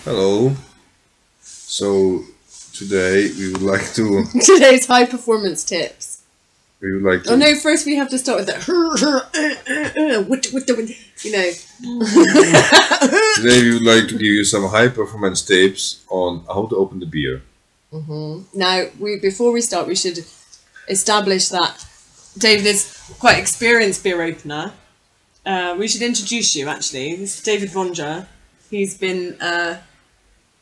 Hello. So today we would like to Today's high performance tips. we would like to Oh no! First we have to start with that. You know. today we would like to give you some high performance tips on how to open the beer. Now before we start, we should establish that David is quite experienced beer opener. We should introduce you actually. This is David Vonja. He's been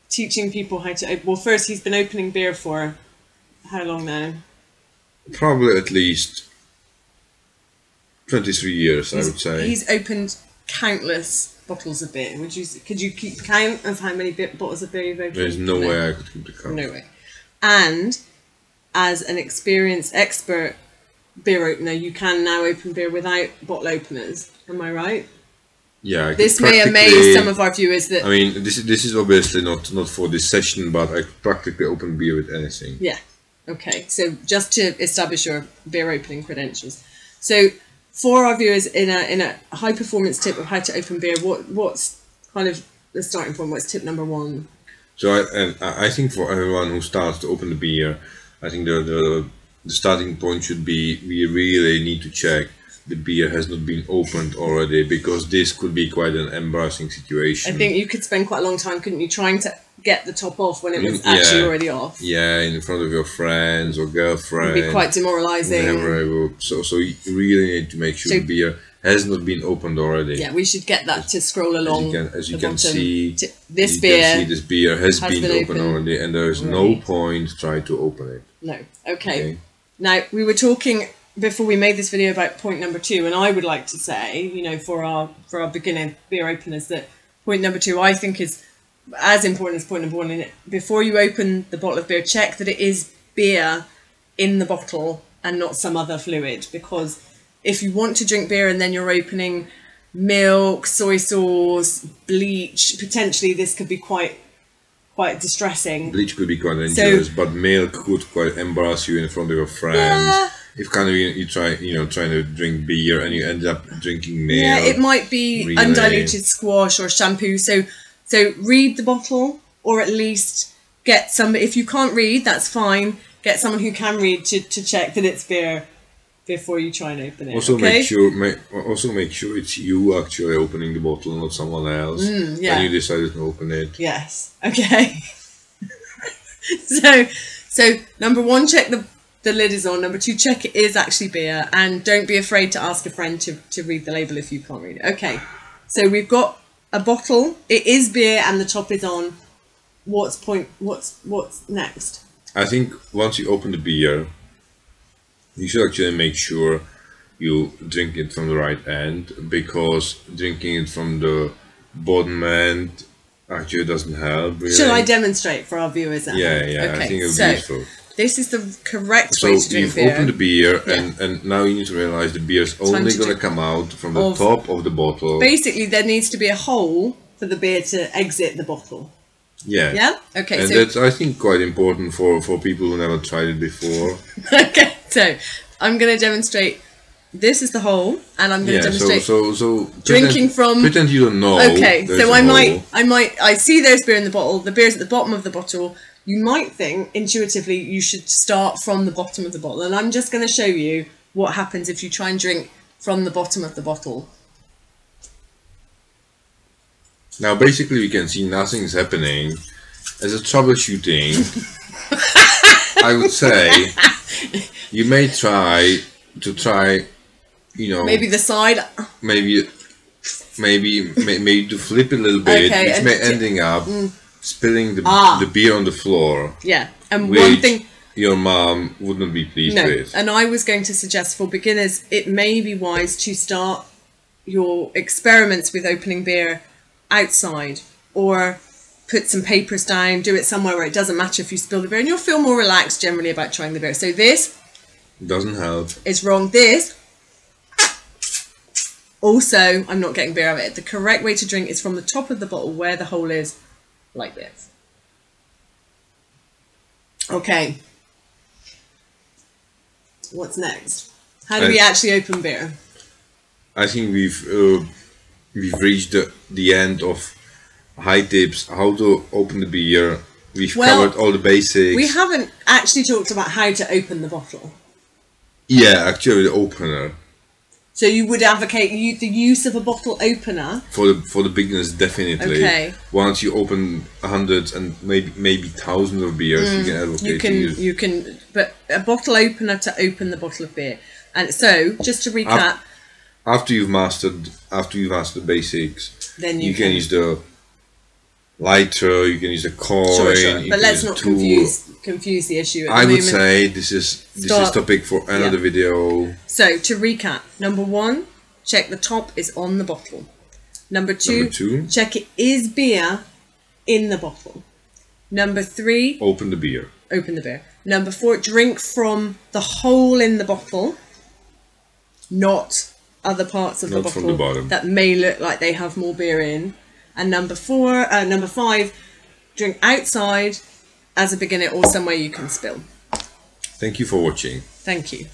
teaching people how to open. Well, first he's been opening beer for how long now? Probably at least 23 years, I would say. He's opened countless bottles of beer. Could you keep count of how many bottles of beer you've opened? There's no way I could keep the count. No way. And as an experienced expert beer opener, you can now open beer without bottle openers. Am I right? Yeah. This may amaze some of our viewers. That I mean, this is obviously not for this session, but I could practically open beer with anything. Yeah. Okay. So just to establish your beer opening credentials. So for our viewers, in a high performance tip of how to open beer, what's kind of the starting point? What's tip number one? So I think for everyone who starts to open the beer, I think the starting point should be we really need to check the beer has not been opened already, because this could be quite an embarrassing situation. I think you could spend quite a long time, couldn't you, trying to get the top off when it was actually already off. Yeah, in front of your friends or girlfriend. It'd be quite demoralising. So you really need to make sure the beer has not been opened already. Yeah, we should get that to scroll along. As you can see, this beer has been opened already, and there is no point trying to open it. No. Okay. Now, we were talking before we made this video about point number 2, and I would like to say, you know, for our beginner beer openers, that point number 2 I think is as important as point number 1. In it, before you open the bottle of beer, check that it is beer in the bottle and not some other fluid, because if you want to drink beer and then you're opening milk, soy sauce, bleach, potentially this could be quite distressing. Bleach could be quite dangerous, but milk could quite embarrass you in front of your friends. Yeah. If kind of you trying to drink beer and you end up drinking milk. Yeah, it might be really undiluted squash or shampoo. So read the bottle, or at least get some. If you can't read, that's fine. Get someone who can read to check that it's beer before you try and open it. Also, make sure it's you actually opening the bottle, not someone else. Yeah. When you decided to open it. Yes. Okay. so number 1, check the lid is on. Number 2, check it is actually beer, and don't be afraid to ask a friend to read the label if you can't read it. Okay. So we've got a bottle. It is beer, and the top is on. What's next? I think once you open the beer, you should actually make sure you drink it from the right end, because drinking it from the bottom end actually doesn't help. Really. Shall I demonstrate for our viewers? Yeah. Okay, I think it'll be useful. This is the correct way to drink beer. So you've opened the beer, and now you need to realize the beer is only going to come out from the top of the bottle. Basically, there needs to be a hole for the beer to exit the bottle. Yeah. Yeah? Okay. And that's, I think, quite important for people who never tried it before. Okay, so I'm going to demonstrate. This is the hole, and I'm going to demonstrate. So drinking from. Pretend you don't know. Okay, so I see there's beer in the bottle. The beer's at the bottom of the bottle. You might think intuitively you should start from the bottom of the bottle, and I'm just going to show you what happens if you try and drink from the bottom of the bottle. Now, basically, we can see nothing's happening. As a troubleshooting, I would say you may try, maybe the side. Maybe to flip it a little bit, which may ending up spilling the beer on the floor. Yeah, and which one thing your mom would not be pleased with. And I was going to suggest for beginners, it may be wise to start your experiments with opening beer outside, or put some papers down, do it somewhere where it doesn't matter if you spill the beer, and you'll feel more relaxed generally about trying the beer. So this doesn't help. It's wrong. This also, I'm not getting beer out of it. The correct way to drink is from the top of the bottle where the hole is, like this. Okay. What's next? How do we actually open beer? I think we've reached the end of high tips, how to open the beer. We've Well, covered all the basics. We haven't actually talked about how to open the bottle. Yeah, actually the opener. So you would advocate the use of a bottle opener? For the beginners, definitely. Okay. Once you open hundreds and maybe thousands of beers, you can advocate. You can, but a bottle opener to open the bottle of beer. And so, just to recap, after you've mastered the basics, then you can use the lighter, you can use the coin. Sure. But let's not confuse the issue. I would say this is topic for another video. So to recap, number 1, check the top is on the bottle. Number 2, check it is beer in the bottle. Number 3, open the beer. Number 4, drink from the hole in the bottle, not other parts of the bottle from the bottom that may look like they have more beer in. And number 5, drink outside as a beginner or somewhere you can spill. Thank you for watching. Thank you.